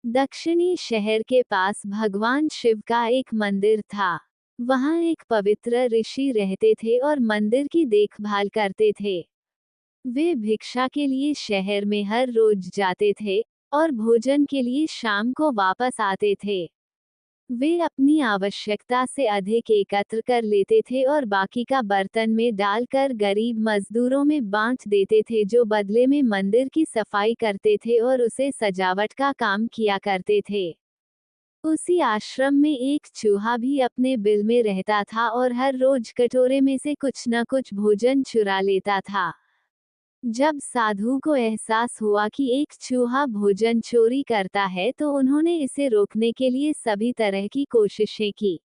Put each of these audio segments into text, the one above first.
दक्षिणी शहर के पास भगवान शिव का एक मंदिर था। वहाँ एक पवित्र ऋषि रहते थे और मंदिर की देखभाल करते थे। वे भिक्षा के लिए शहर में हर रोज जाते थे और भोजन के लिए शाम को वापस आते थे। वे अपनी आवश्यकता से अधिक एकत्र कर लेते थे और बाकी का बर्तन में डालकर गरीब मजदूरों में बांट देते थे, जो बदले में मंदिर की सफाई करते थे और उसे सजावट का काम किया करते थे। उसी आश्रम में एक चूहा भी अपने बिल में रहता था और हर रोज कटोरे में से कुछ न कुछ भोजन चुरा लेता था। जब साधु को एहसास हुआ कि एक चूहा भोजन चोरी करता है तो उन्होंने इसे रोकने के लिए सभी तरह की कोशिशें की।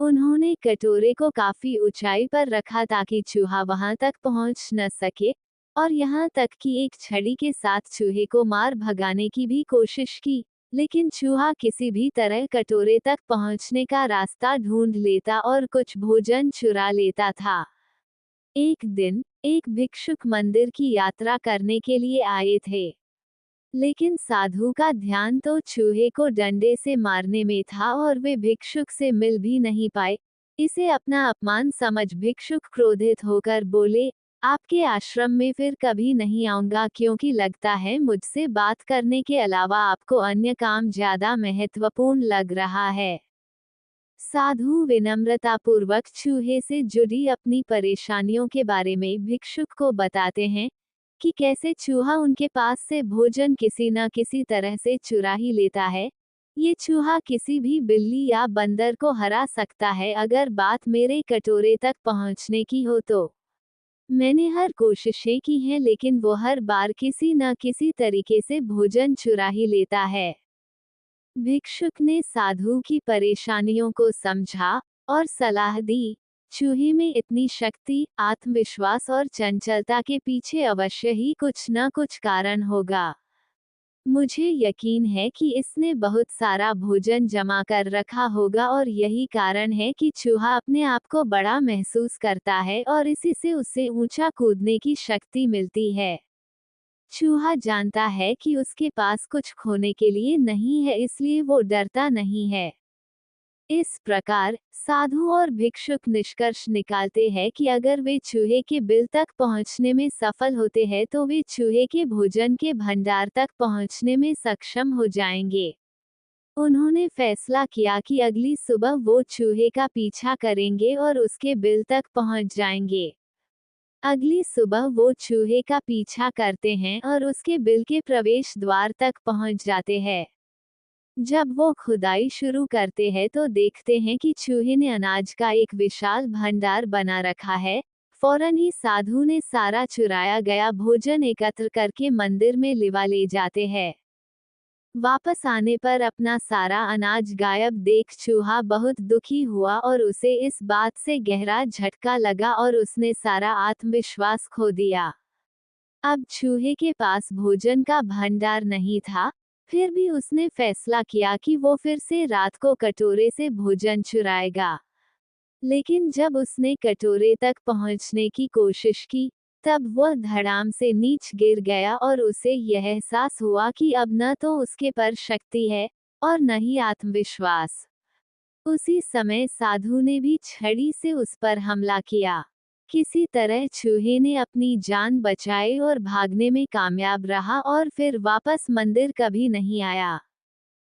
उन्होंने कटोरे को काफी ऊंचाई पर रखा ताकि चूहा वहां तक पहुंच न सके, और यहाँ तक कि एक छड़ी के साथ चूहे को मार भगाने की भी कोशिश की, लेकिन चूहा किसी भी तरह कटोरे तक पहुंचने का रास्ता ढूंढ लेता और कुछ भोजन चुरा लेता था। एक दिन एक भिक्षुक मंदिर की यात्रा करने के लिए आए थे, लेकिन साधु का ध्यान तो चूहे को डंडे से मारने में था और वे भिक्षुक से मिल भी नहीं पाए। इसे अपना अपमान समझ भिक्षुक क्रोधित होकर बोले, आपके आश्रम में फिर कभी नहीं आऊंगा, क्योंकि लगता है मुझसे बात करने के अलावा आपको अन्य काम ज्यादा महत्वपूर्ण लग रहा है। साधु विनम्रतापूर्वक चूहे से जुड़ी अपनी परेशानियों के बारे में भिक्षुक को बताते हैं कि कैसे चूहा उनके पास से भोजन किसी न किसी तरह से चुरा ही लेता है। ये चूहा किसी भी बिल्ली या बंदर को हरा सकता है अगर बात मेरे कटोरे तक पहुंचने की हो तो। मैंने हर कोशिशें की हैं, लेकिन वो हर बार किसी न किसी तरीके से भोजन चुरा ही लेता है। भिक्षुक ने साधु की परेशानियों को समझा और सलाह दी, चूहे में इतनी शक्ति, आत्मविश्वास और चंचलता के पीछे अवश्य ही कुछ न कुछ कारण होगा। मुझे यकीन है कि इसने बहुत सारा भोजन जमा कर रखा होगा और यही कारण है कि चूहा अपने आप को बड़ा महसूस करता है और इसी से उसे ऊंचा कूदने की शक्ति मिलती है। चूहा जानता है कि उसके पास कुछ खोने के लिए नहीं है, इसलिए वो डरता नहीं है। इस प्रकार साधु और भिक्षुक निष्कर्ष निकालते हैं कि अगर वे चूहे के बिल तक पहुंचने में सफल होते हैं तो वे चूहे के भोजन के भंडार तक पहुंचने में सक्षम हो जाएंगे। उन्होंने फैसला किया कि अगली सुबह वो चूहे का पीछा करेंगे और उसके बिल तक पहुंच जाएंगे। अगली सुबह वो चूहे का पीछा करते हैं और उसके बिल के प्रवेश द्वार तक पहुंच जाते हैं। जब वो खुदाई शुरू करते हैं तो देखते हैं कि चूहे ने अनाज का एक विशाल भंडार बना रखा है। फौरन ही साधु ने सारा चुराया गया भोजन एकत्र करके मंदिर में लिवा ले जाते हैं। वापस आने पर अपना सारा अनाज गायब देख चूहा बहुत दुखी हुआ और उसे इस बात से गहरा झटका लगा और उसने सारा आत्मविश्वास खो दिया। अब चूहे के पास भोजन का भंडार नहीं था, फिर भी उसने फैसला किया कि वो फिर से रात को कटोरे से भोजन चुराएगा। लेकिन जब उसने कटोरे तक पहुंचने की कोशिश की, तब वह धड़ाम से नीच गिर गया और उसे यह एहसास हुआ कि अब न तो उसके पर शक्ति है और न ही आत्मविश्वास। उसी समय साधु ने भी छड़ी से उस पर हमला किया। किसी तरह चूहे ने अपनी जान बचाई और भागने में कामयाब रहा और फिर वापस मंदिर कभी नहीं आया।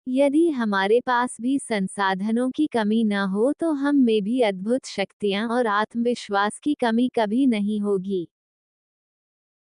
यदि हमारे पास भी संसाधनों की कमी न हो तो हम में भी अद्भुत शक्तियां और आत्मविश्वास की कमी कभी नहीं होगी।